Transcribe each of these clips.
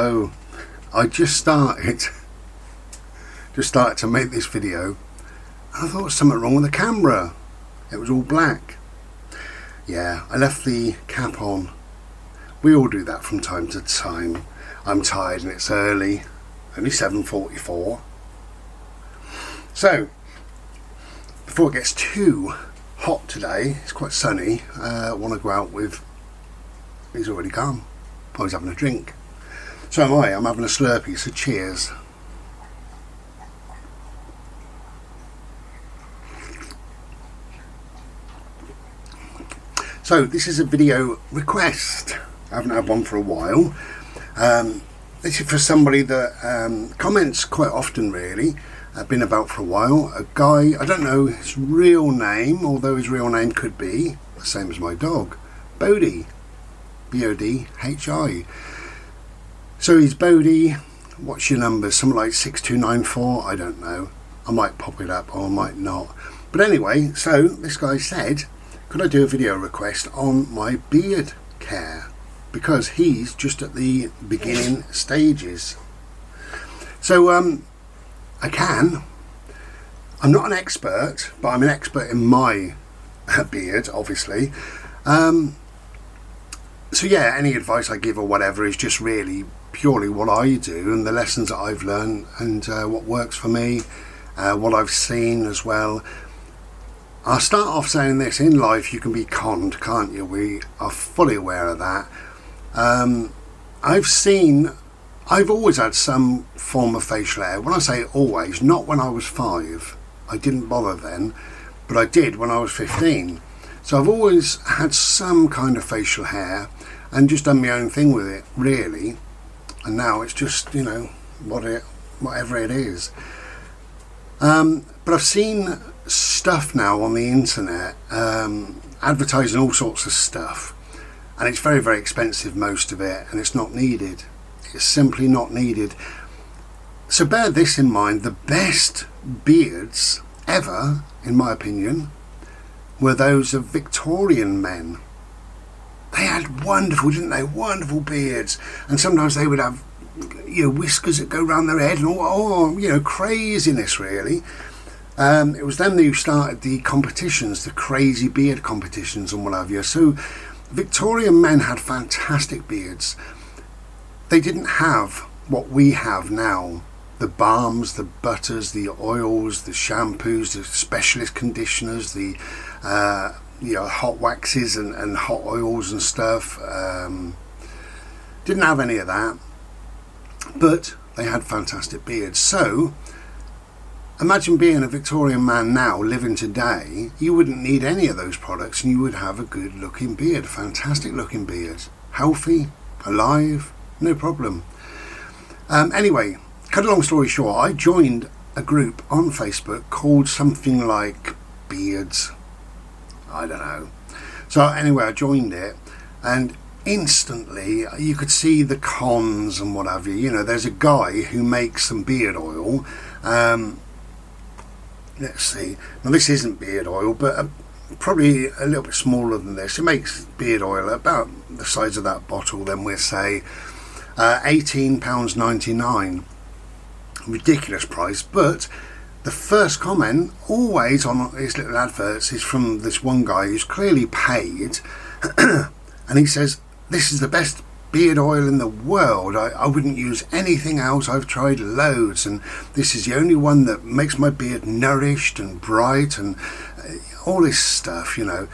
Hello, I just started to make this video. I thought there was something wrong with the camera. It was all black. Yeah, I left the cap on. We all do that from time to time. I'm tired and it's early, only 7:44. So, before it gets too hot today, it's quite sunny, I want to go out with, he's already gone, I was having a drink. So am I, I'm having a Slurpee, so cheers. So this is a video request. I haven't had one for a while. This is for somebody that comments quite often really. I've been about for a while. A guy, I don't know his real name, although his real name could be the same as my dog, Baldy, B-O-D-H-I. So he's Baldy. What's your number? Something like 6294. I don't know. I might pop it up or I might not. But anyway, so this guy said, could I do a video request on my beard care? Because he's just at the beginning stages. So I can. I'm not an expert, but I'm an expert in my beard, obviously. So yeah, any advice I give or whatever is just really purely what I do and the lessons that I've learned and what works for me, what I've seen as well. I'll start off saying this: in life you can be conned, can't you? We are fully aware of that. I've always had some form of facial hair. When I say always, not when I was 5, I didn't bother then, but I did when I was 15. So I've always had some kind of facial hair and just done my own thing with it, really. And now it's just, you know, whatever it is. But I've seen stuff now on the internet advertising all sorts of stuff, and it's very, very expensive, most of it, and it's not needed. It's simply not needed. So bear this in mind: the best beards ever, in my opinion, were those of Victorian men. They had wonderful, didn't they? Wonderful beards, and sometimes they would have, you know, whiskers that go round their head and all, you know, craziness really. It was them who started the competitions, the crazy beard competitions and what have you. So Victorian men had fantastic beards. They didn't have what we have now: the balms, the butters, the oils, the shampoos, the specialist conditioners, the you know, hot waxes and hot oils and stuff. Didn't have any of that, but they had fantastic beards. So imagine being a Victorian man now, living today. You wouldn't need any of those products and you would have a good looking beard, a fantastic looking beard, healthy, alive, no problem. Anyway, cut a long story short, I joined a group on Facebook called something like Beards, I don't know. So anyway, I joined it, and instantly you could see the cons and what have you. You know, there's a guy who makes some beard oil. Let's see. Now this isn't beard oil, but probably a little bit smaller than this. It makes beard oil about the size of that bottle. Then we'll say £18.99. Ridiculous price, but the first comment always on his little adverts is from this one guy who's clearly paid, and he says, this is the best beard oil in the world. I wouldn't use anything else. I've tried loads and this is the only one that makes my beard nourished and bright and all this stuff, you know.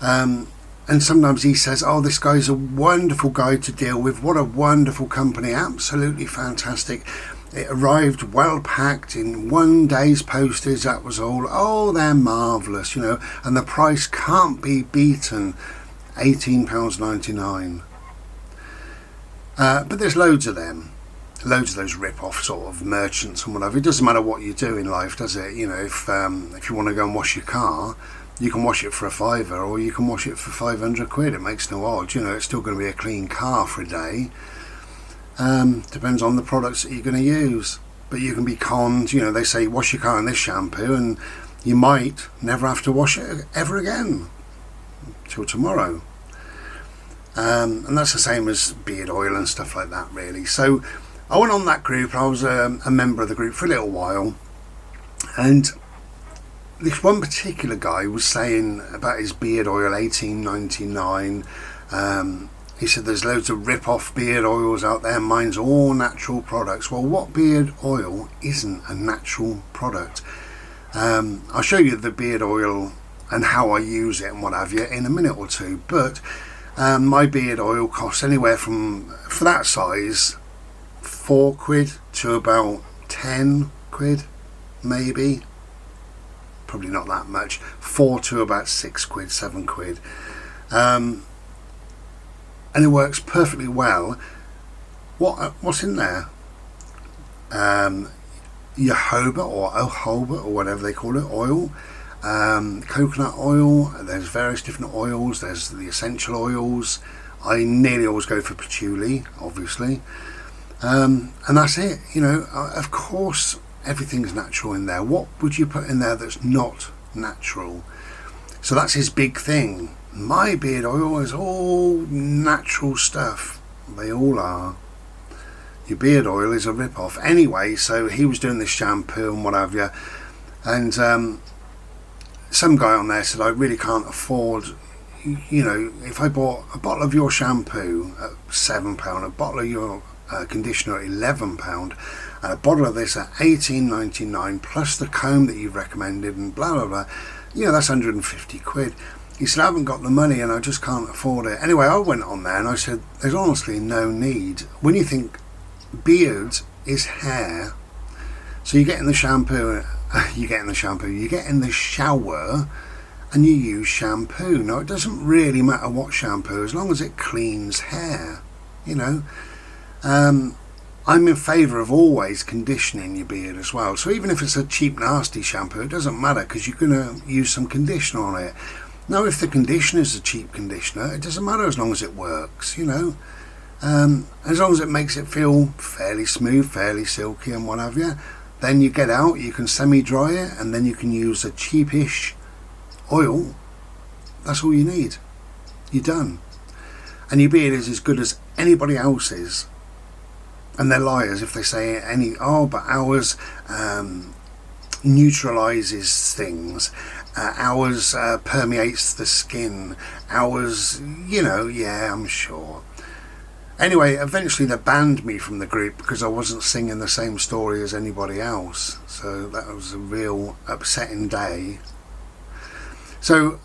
And sometimes he says, oh, this guy's a wonderful guy to deal with. What a wonderful company. Absolutely fantastic. It arrived well packed in 1 day's postage, that was all. Oh, they're marvellous, you know, and the price can't be beaten, £18.99. But there's loads of them, loads of those rip-off sort of merchants and whatever. It doesn't matter what you do in life, does it? You know, if you want to go and wash your car, you can wash it for a £5 or you can wash it for 500 quid. It makes no odds, you know, it's still going to be a clean car for a day. Depends on the products that you're going to use, but you can be conned. You know, they say wash your car in this shampoo and you might never have to wash it ever again till tomorrow. and that's the same as beard oil and stuff like that, really. So I went on that group. I was a member of the group for a little while, and this one particular guy was saying about his beard oil, 1899. He said there's loads of rip-off beard oils out there. Mine's all natural products. Well, what beard oil isn't a natural product? I'll show you the beard oil and how I use it and what have you in a minute or two. But my beard oil costs anywhere from, for that size, £4 to about £10, maybe. Probably not that much. 4 to about £6, £7. And it works perfectly well. What's in there? Jojoba or jojoba or whatever they call it, oil, coconut oil. There's various different oils. There's the essential oils. I nearly always go for patchouli, obviously, and that's it. You know, of course, everything's natural in there. What would you put in there that's not natural? So that's his big thing. My beard oil is all natural stuff. They all are. Your beard oil is a rip-off. Anyway, so he was doing this shampoo and what have you. And some guy on there said, I really can't afford, you know, if I bought a bottle of your shampoo at £7, a bottle of your conditioner at £11, and a bottle of this at £18.99, plus the comb that you've recommended and blah, blah, blah, you know, that's £150. He said, I haven't got the money and I just can't afford it. Anyway, I went on there and I said, there's honestly no need. When you think beard is hair, so you get in the shampoo, you get in the shower and you use shampoo. Now, it doesn't really matter what shampoo, as long as it cleans hair, you know. I'm in favour of always conditioning your beard as well. So even if it's a cheap, nasty shampoo, it doesn't matter because you're going to use some conditioner on it. Now, if the conditioner is a cheap conditioner, it doesn't matter as long as it works, you know. As long as it makes it feel fairly smooth, fairly silky and what have you. Then you get out, you can semi-dry it, and then you can use a cheapish oil. That's all you need. You're done. And your beard is as good as anybody else's. And they're liars if they say but ours neutralizes things. Ours permeates the skin. Ours, you know, yeah, I'm sure. Anyway, eventually they banned me from the group because I wasn't singing the same story as anybody else. So that was a real upsetting day. So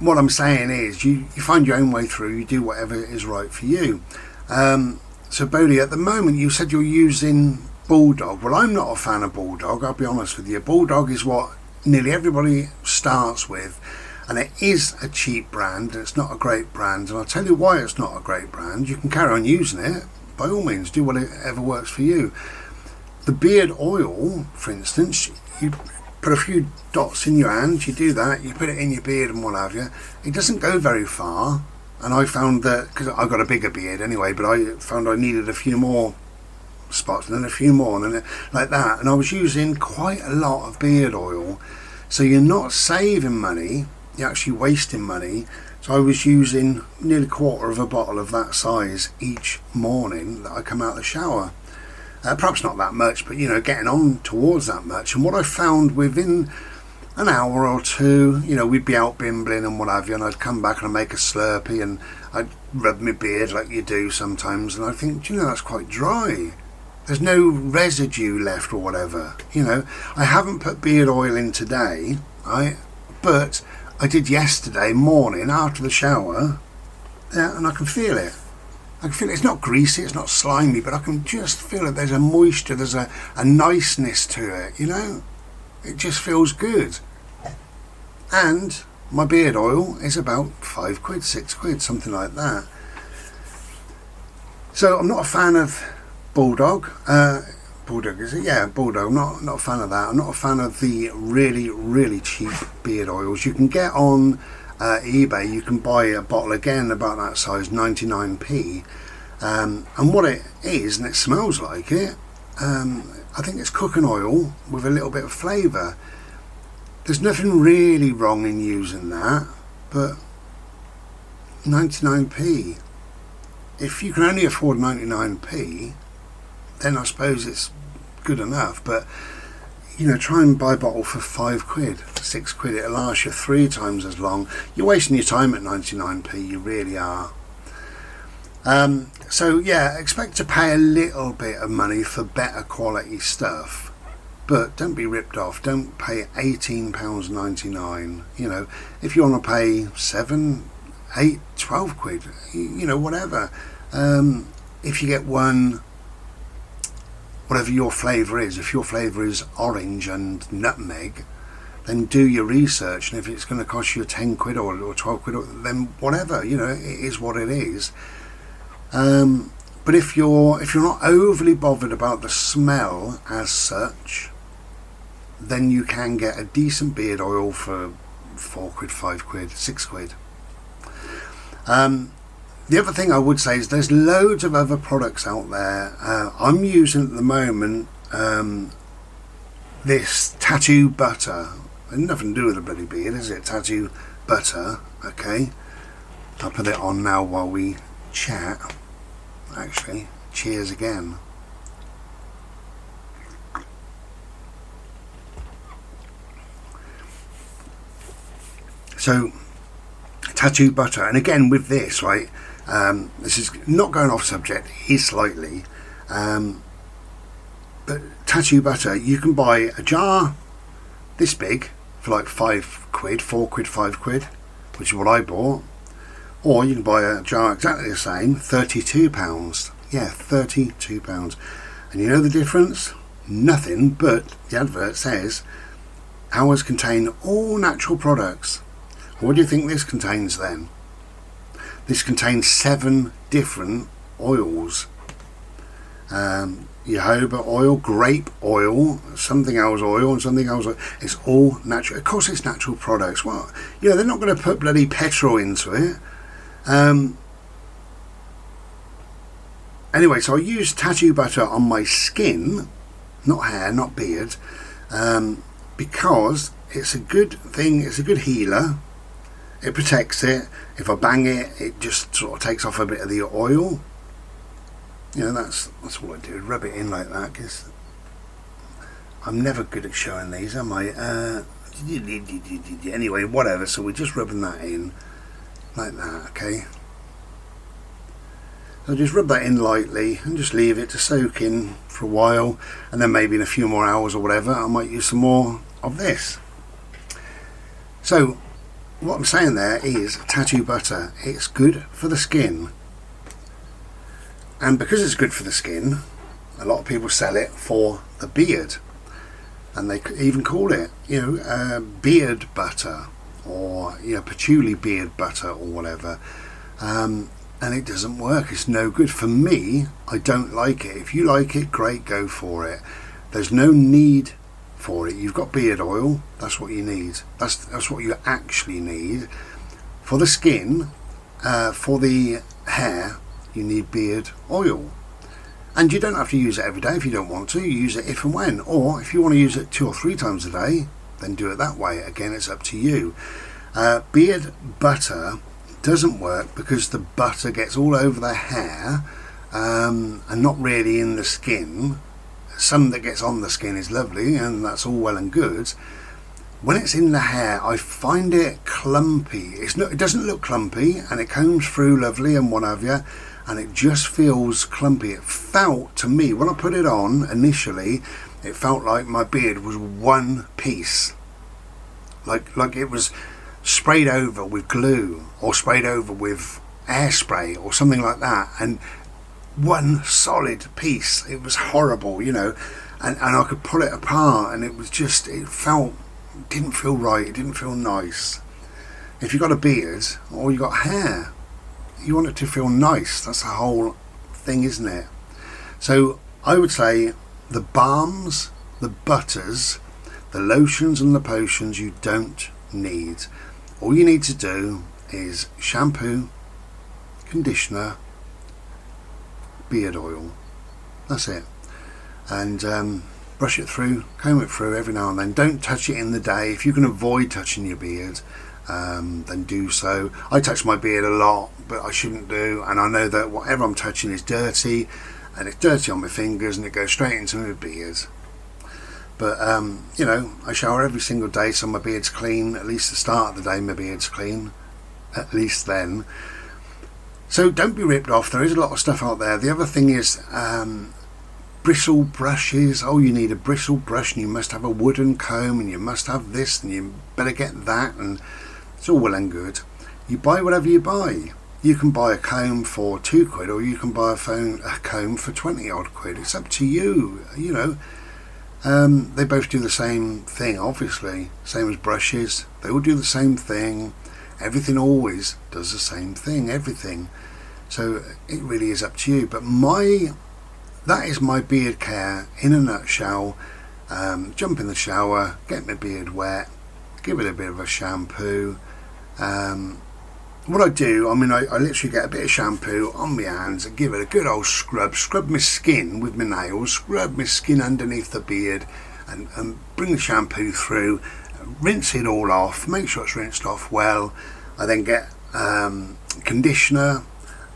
what I'm saying is you find your own way through, you do whatever is right for you. So Baldy, at the moment you said you're using Bulldog. Well, I'm not a fan of Bulldog, I'll be honest with you. Bulldog is what nearly everybody starts with, and it is a cheap brand. It's not a great brand, and I'll tell you why it's not a great brand. You can carry on using it, by all means, do whatever works for you. The beard oil, for instance, you put a few dots in your hand, you do that, you put it in your beard and what have you. It doesn't go very far, and I found that, because I've got a bigger beard anyway, but I found I needed a few more spots and then a few more and then like that, and I was using quite a lot of beard oil. So you're not saving money, you're actually wasting money. So I was using nearly a quarter of a bottle of that size each morning that I come out of the shower. Perhaps not that much, but you know, getting on towards that much. And what I found within an hour or two, you know, we'd be out bimbling and what have you, and I'd come back and I'd make a Slurpee and I'd rub my beard like you do sometimes, and I think, you know, that's quite dry. There's no residue left or whatever, you know. I haven't put beard oil in today, right? But I did yesterday morning after the shower, yeah, and I can feel it. I can feel it. It's not greasy, it's not slimy, but I can just feel it. There's a moisture, there's a niceness to it, you know. It just feels good. And my beard oil is about £5, £6, something like that. So I'm not a fan of Bulldog. Bulldog, is it? Yeah, Bulldog. I'm not a fan of that. I'm not a fan of the really, really cheap beard oils. You can get on eBay, you can buy a bottle again about that size, 99p. And what it is, and it smells like it, I think it's cooking oil with a little bit of flavour. There's nothing really wrong in using that, but 99p. if you can only afford 99p, then I suppose it's good enough. But you know, try and buy a bottle for £5, £6. It'll last you 3 times as long. You're wasting your time at 99p, you really are. So yeah, expect to pay a little bit of money for better quality stuff, but don't be ripped off. Don't pay £18.99. You know, if you want to pay 7, 8, 12 quid, you know, whatever. If you get one, whatever your flavour is, if your flavour is orange and nutmeg, then do your research, and if it's going to cost you 10 quid or 12 quid, then whatever, you know, it is what it is. But if you're not overly bothered about the smell as such, then you can get a decent beard oil for 4 quid, 5 quid, 6 quid. The other thing I would say is there's loads of other products out there. I'm using at the moment this tattoo butter. It's nothing to do with a bloody beard, is it? Tattoo butter. Okay, I'll put it on now while we chat. Actually, cheers again. So, tattoo butter, and again with this, right, this is not going off subject, it is slightly, but tattoo butter, you can buy a jar this big for like 5 quid, 4 quid, 5 quid, which is what I bought, or you can buy a jar exactly the same, £32. Yeah, £32. And you know the difference? Nothing, but the advert says ours contain all natural products. What do you think this contains then? This contains 7 different oils. Jojoba oil, grape oil, something else oil, and something else oil. It's all natural. Of course it's natural products. Well, you know, they're not going to put bloody petrol into it. Anyway, so I use tattoo butter on my skin, not hair, not beard, because it's a good thing, it's a good healer. It protects it. If I bang it, it just sort of takes off a bit of the oil. You know, that's all I do, rub it in like that, because I'm never good at showing these, am I? Anyway, whatever, so we're just rubbing that in like that, okay? So just rub that in lightly and just leave it to soak in for a while, and then maybe in a few more hours or whatever I might use some more of this. So what I'm saying there is tattoo butter, it's good for the skin, and because it's good for the skin, a lot of people sell it for the beard, and they even call it, you know, beard butter, or, you know, patchouli beard butter or whatever, and it doesn't work. It's no good for me. I don't like it. If you like it, great, go for it. There's no need for it. You've got beard oil, that's what you need. That's what you actually need. For the skin, for the hair, you need beard oil. And you don't have to use it every day if you don't want to. You use it if and when, or if you want to use it 2 or 3 times a day, then do it that way. Again, it's up to you. Beard butter doesn't work because the butter gets all over the hair, and not really in the skin. Some that gets on the skin is lovely, and that's all well and good. When it's in the hair, I find it clumpy. It doesn't look clumpy, and it combs through lovely and what have you, and it just feels clumpy. It felt to me, when I put it on initially, it felt like my beard was one piece, like it was sprayed over with glue or sprayed over with airspray or something like that, and one solid piece. It was horrible, you know, and I could pull it apart, and it was just, it didn't feel right, it didn't feel nice. If you've got a beard or you've got hair, you want it to feel nice. That's the whole thing, isn't it? So I would say the balms, the butters, the lotions and the potions you don't need. All you need to do is shampoo, conditioner, beard oil. That's it. And brush it through, comb it through every now and then. Don't touch it in the day. If you can avoid touching your beard, then do so. I touch my beard a lot, but I shouldn't do, and I know that whatever I'm touching is dirty, and it's dirty on my fingers and it goes straight into my beard. But you know, I shower every single day, so my beard's clean. At least the start of the day my beard's clean, at least then. So don't be ripped off. There is a lot of stuff out there. The other thing is bristle brushes. Oh, you need a bristle brush, and you must have a wooden comb, and you must have this, and you better get that, and it's all well and good. You buy whatever you buy. You can buy a comb for £2, or you can buy a comb for 20 odd quid. It's up to you, you know. They both do the same thing, obviously. Same as brushes. They all do the same thing. Everything always does the same thing. Everything. So it really is up to you. But that is my beard care in a nutshell. Jump in the shower, get my beard wet, give it a bit of a shampoo. What I do, I mean, I literally get a bit of shampoo on my hands and give it a good old scrub my skin with my nails, scrub my skin underneath the beard, and bring the shampoo through, rinse it all off, make sure it's rinsed off well. I then get conditioner.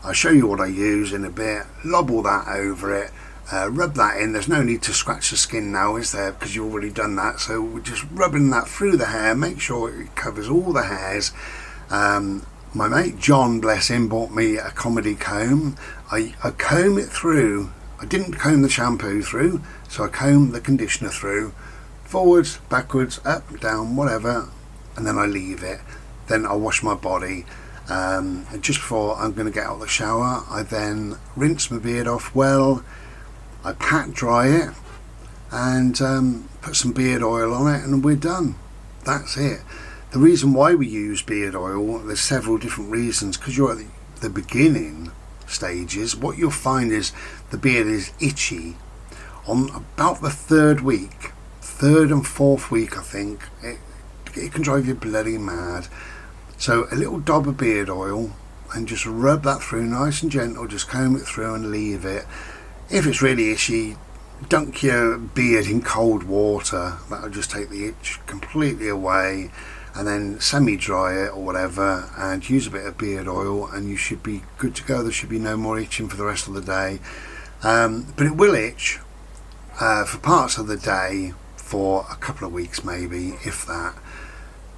I'll show you what I use in a bit, lob all that over it, rub that in. There's no need to scratch the skin now, is there, because you've already done that. So we're just rubbing that through the hair, make sure it covers all the hairs. My mate John, bless him, bought me a comedy comb. I comb it through. I didn't comb the shampoo through, so I combed the conditioner through, forwards, backwards, up, down, whatever, and then I leave it. Then I wash my body, and just before I'm going to get out of the shower, I then rinse my beard off well. I pat dry it and put some beard oil on it, and we're done. That's it. The reason why we use beard oil, there's several different reasons. Because you're at the beginning stages, what you'll find is the beard is itchy on about the third and fourth week, I think. It can drive you bloody mad. So a little dab of beard oil, and just rub that through nice and gentle, just comb it through and leave it. If it's really itchy, dunk your beard in cold water. That'll just take the itch completely away. And then semi-dry it or whatever, and use a bit of beard oil, and you should be good to go. There should be no more itching for the rest of the day. But it will itch for parts of the day for a couple of weeks maybe, if that.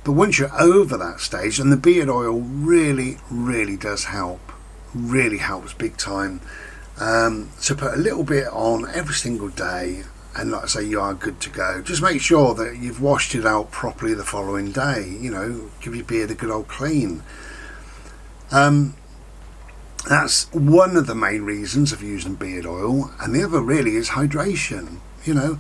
But once you're over that stage, and the beard oil really, really does help. Really helps big time. So put a little bit on every single day, and like I say, you are good to go. Just make sure that you've washed it out properly the following day. You know, give your beard a good old clean. That's one of the main reasons of using beard oil, and the other really is hydration. You know,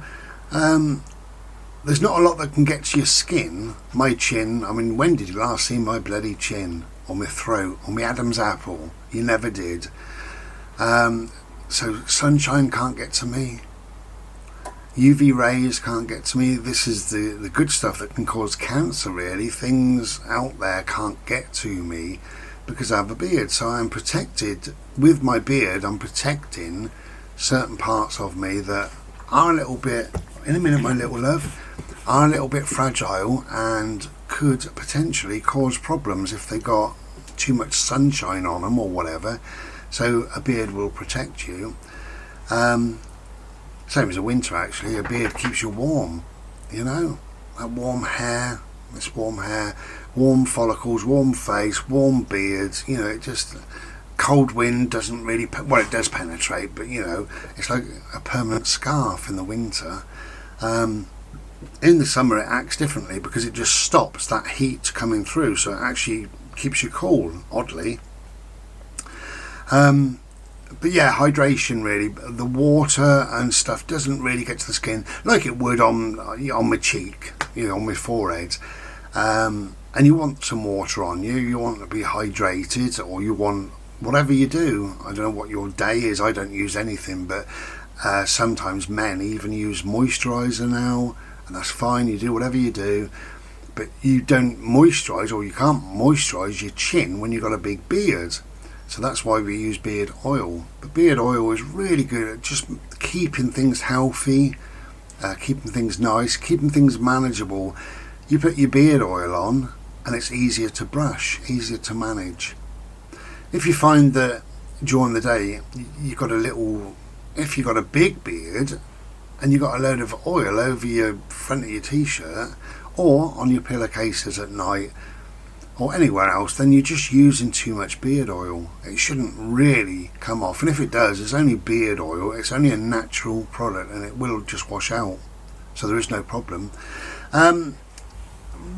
there's not a lot that can get to your skin. My chin, I mean, when did you last see my bloody chin, or my throat, or my Adam's apple? You never did. So sunshine can't get to me. UV rays can't get to me. This is the good stuff that can cause cancer, really. Things out there can't get to me because I have a beard. So I'm protected with my beard. I'm protecting certain parts of me that are a little bit, in a minute my little love, are a little bit fragile and could potentially cause problems if they got too much sunshine on them or whatever. So a beard will protect you. Same as a winter, actually. A beard keeps you warm, you know. That warm hair, warm follicles, warm face, warm beards. You know, it just, cold wind doesn't really, well, it does penetrate, but you know, it's like a permanent scarf in the winter. In the summer it acts differently because it just stops that heat coming through, so it actually keeps you cool, oddly. But yeah, hydration really. The water and stuff doesn't really get to the skin like it would on my cheek, you know, on my forehead. And you want some water on you. You want to be hydrated, or you want whatever you do. I don't know what your day is. I don't use anything, but sometimes men even use moisturiser now, and that's fine. You do whatever you do, but you don't moisturise, or you can't moisturise your chin when you've got a big beard. So that's why we use beard oil. But beard oil is really good at just keeping things healthy, keeping things nice, keeping things manageable. You put your beard oil on, and it's easier to brush, easier to manage. If you find that during the day you've got a little, if you've got a big beard and you've got a load of oil over your front of your t-shirt or on your pillowcases at night or anywhere else, then you're just using too much beard oil. It shouldn't really come off, and if it does, it's only beard oil, it's only a natural product and it will just wash out, so there is no problem.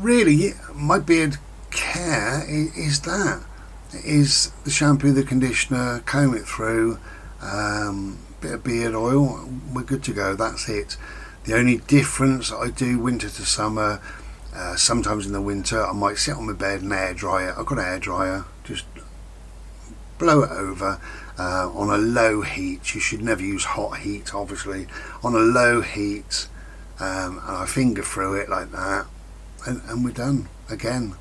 Really, my beard care is that. It is the shampoo, the conditioner, comb it through, bit of beard oil, we're good to go, that's it. The only difference I do winter to summer, sometimes in the winter I might sit on my bed and air dry it. I've got an air dryer, just blow it over on a low heat. You should never use hot heat, obviously. On a low heat, and I finger through it like that, and we're done again.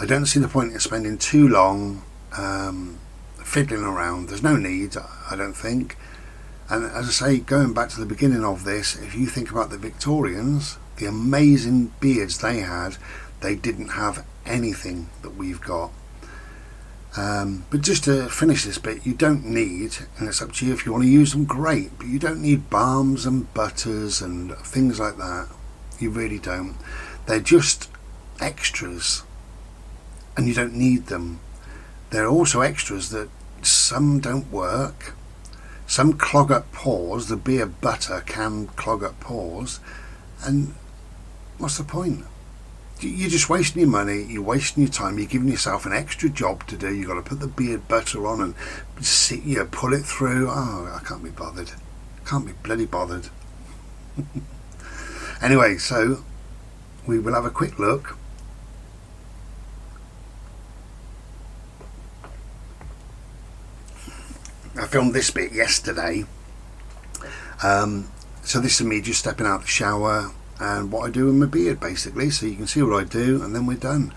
I don't see the point in spending too long fiddling around. There's no need, I don't think. And as I say, going back to the beginning of this, if you think about the Victorians, the amazing beards they had, they didn't have anything that we've got. But just to finish this bit, you don't need, and it's up to you if you want to use them, great, but you don't need balms and butters and things like that. You really don't. They're just extras, and you don't need them. There are also extras that some don't work. Some clog up pores. The beard butter can clog up pores, and what's the point? You're just wasting your money, you're wasting your time, you're giving yourself an extra job to do. You've got to put the beard butter on and sit, pull it through. Oh, I can't be bothered. Can't be bloody bothered. Anyway, so we will have a quick look. I filmed this bit yesterday. So this is me just stepping out of the shower and what I do with my beard, basically, so you can see what I do, and then we're done.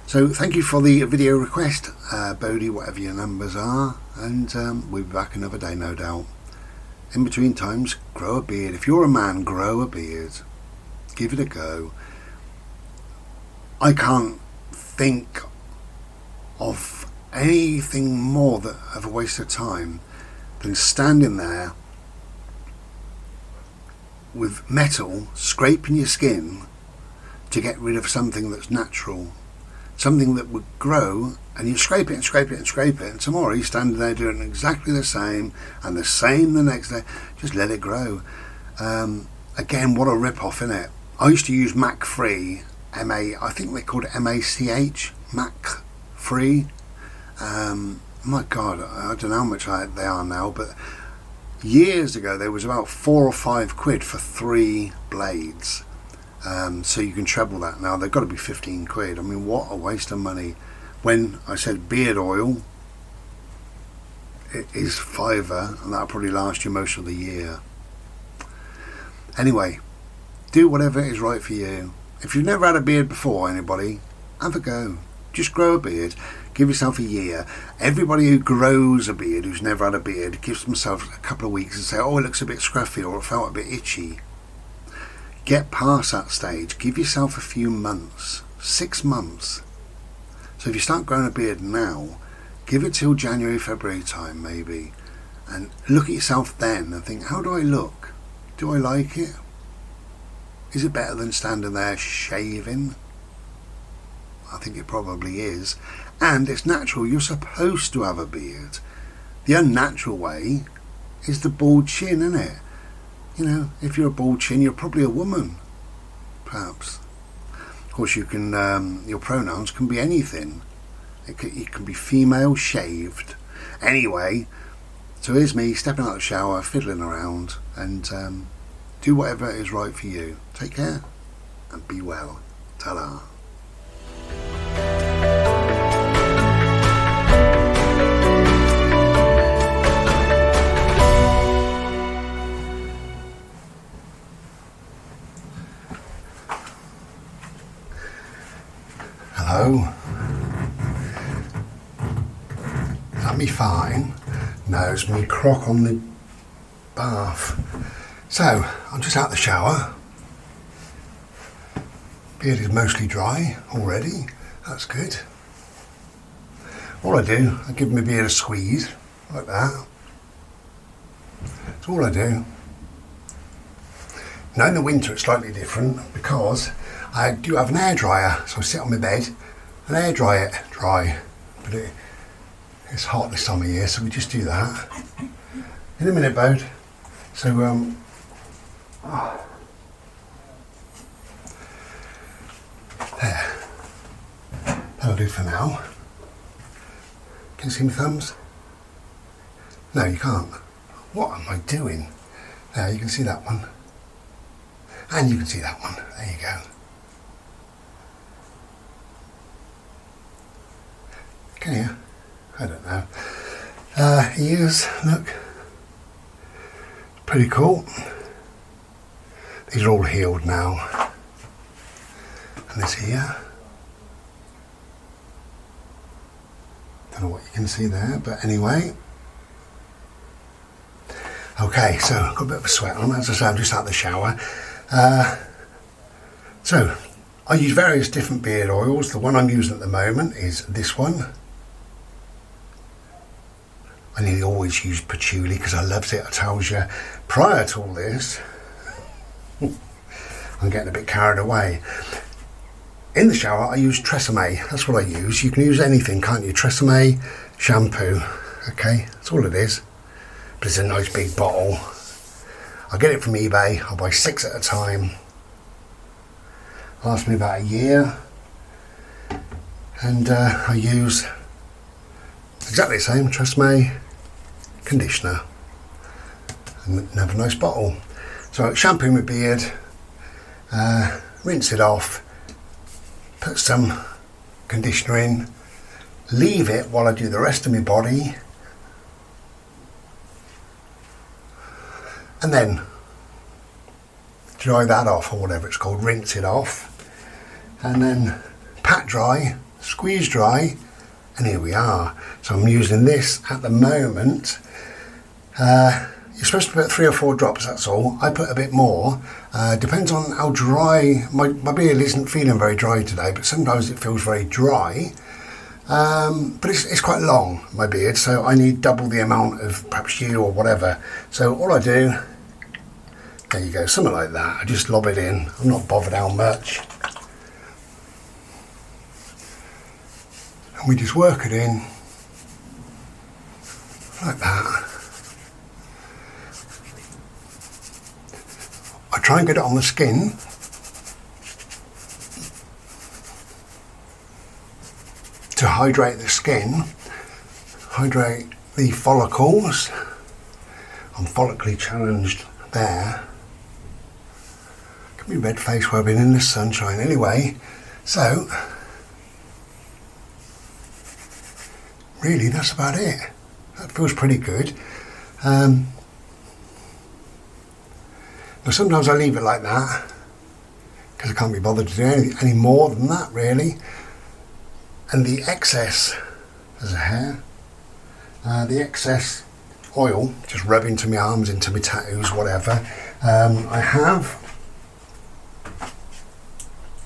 So thank you for the video request, Baldy, whatever your numbers are, and we'll be back another day, no doubt. In between times, grow a beard. If you're a man, grow a beard. Give it a go. I can't think of anything more of a waste of time than standing there with metal scraping your skin to get rid of something that's natural, something that would grow, and you scrape it and scrape it and scrape it, and tomorrow you're standing there doing exactly the same and the same the next day. Just let it grow. Again, what a rip-off, innit? I used to use Mac Free, I think they called it MACH, Mac Free. My God, I don't know how much they are now, but years ago there was about £4 or £5 for 3 blades. So you can treble that now. They've got to be 15 quid. I mean, what a waste of money. When I said beard oil, it is £5, and that'll probably last you most of the year. Anyway, do whatever is right for you. If you've never had a beard before, anybody, have a go. Just grow a beard. Give yourself a year. Everybody who grows a beard, who's never had a beard, gives themselves a couple of weeks and say, oh, it looks a bit scruffy, or it felt a bit itchy. Get past that stage. Give yourself a few months, 6 months. So if you start growing a beard now, give it till January, February time maybe, and look at yourself then and think, how do I look? Do I like it? Is it better than standing there shaving? I think it probably is. And it's natural. You're supposed to have a beard. The unnatural way is the bald chin, isn't it? You know, if you're a bald chin, you're probably a woman, perhaps. Of course, you can. Your pronouns can be anything. It can be female, shaved. Anyway, so here's me stepping out of the shower, fiddling around, and do whatever is right for you. Take care and be well. Ta-da. Hello. Is that me farting? No, it's me crock on the bath. So, I'm just out of the shower. Beard is mostly dry already. That's good. All I do, I give my beard a squeeze, like that. That's all I do. Now in the winter it's slightly different because I do have an air dryer, so I sit on my bed and air dry it dry. But it's hot this time of year, so we just do that. In a minute, Bode. So there. That'll do for now. Can you see my thumbs? No, you can't. What am I doing? There, you can see that one. And you can see that one. There you go. Can you? I don't know. Ears, look. Pretty cool. These are all healed now. And this here. Don't know what you can see there, but anyway. Okay, so I've got a bit of a sweat on. As I say, I'm just out of the shower. So, I use various different beard oils. The one I'm using at the moment is this one. I nearly always use patchouli because I loved it. I tells you, prior to all this, I'm getting a bit carried away. In the shower, I use Tresemme. That's what I use. You can use anything, can't you? Tresemme shampoo. Okay, that's all it is. But it's a nice big bottle. I get it from eBay. I'll buy 6 at a time. Lasts me about a year. And I use exactly the same Tresemme conditioner. And have a nice bottle. So shampoo my beard, rinse it off, put some conditioner in, leave it while I do the rest of my body, and then dry that off, or whatever it's called, rinse it off, and then pat dry, squeeze dry, and here we are. So I'm using this at the moment. You're supposed to put 3 or 4 drops, that's all. I put a bit more. Depends on how dry. My beard isn't feeling very dry today, but sometimes it feels very dry. But it's quite long, my beard, so I need double the amount of perhaps you or whatever. So all I do, there you go, something like that. I just lob it in. I'm not bothered how much. And we just work it in like that. I try and get it on the skin. To hydrate the skin, hydrate the follicles. I'm follically challenged there. Give me red face where I've been in the sunshine anyway. So, really that's about it. That feels pretty good. Now sometimes I leave it like that because I can't be bothered to do any more than that really. And the excess, there's a hair, the excess oil just rub into my arms, into my tattoos, whatever. I have,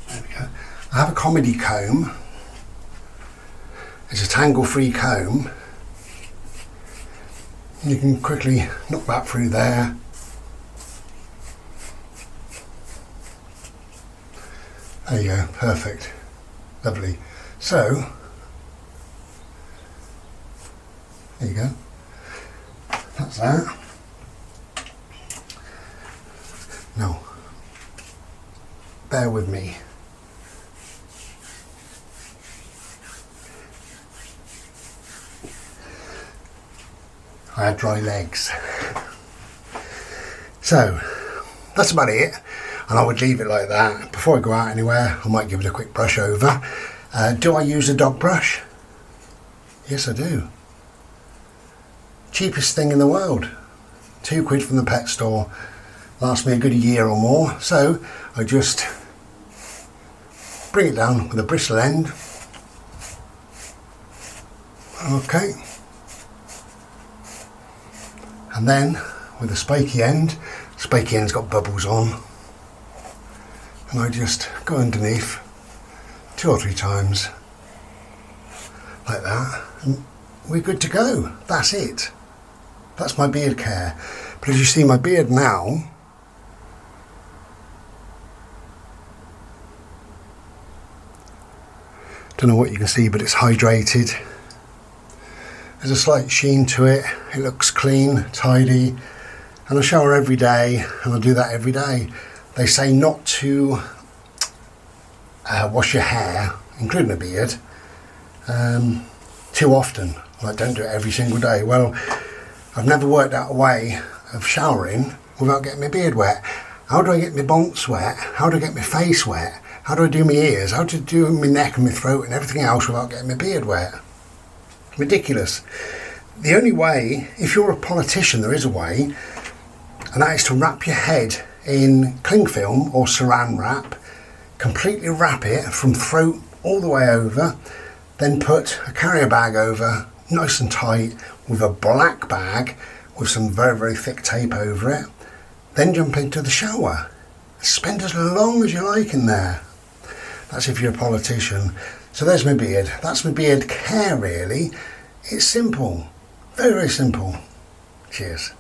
there we go, I have a comedy comb. It's a tangle-free comb. You can quickly knock that through there. There you go, perfect, lovely. So, there you go, that's that. Now, bear with me. I had dry legs. So, that's about it. And I would leave it like that. Before I go out anywhere, I might give it a quick brush over. Do I use a dog brush? Yes, I do. Cheapest thing in the world. £2 from the pet store. Lasts me a good year or more. So I just bring it down with a bristle end. Okay. And then with a spiky end's got bubbles on. And I just go underneath 2 or 3 times like that, and we're good to go. That's it. That's my beard care. But as you see, my beard now, don't know what you can see, but it's hydrated. There's a slight sheen to it. It looks clean, tidy, and I shower every day, and I do that every day. They say not to wash your hair, including a beard, too often. Like, don't do it every single day. Well, I've never worked out a way of showering without getting my beard wet. How do I get my bonks wet? How do I get my face wet? How do I do my ears? How do I do my neck and my throat and everything else without getting my beard wet? Ridiculous. The only way, if you're a politician, there is a way, and that is to wrap your head in cling film or saran wrap, completely wrap it from throat all the way over, then put a carrier bag over, nice and tight, with a black bag with some very, very thick tape over it, then jump into the shower. Spend as long as you like in there. That's if you're a politician. So there's my beard. That's my beard care, really. It's simple. Very, very simple. Cheers.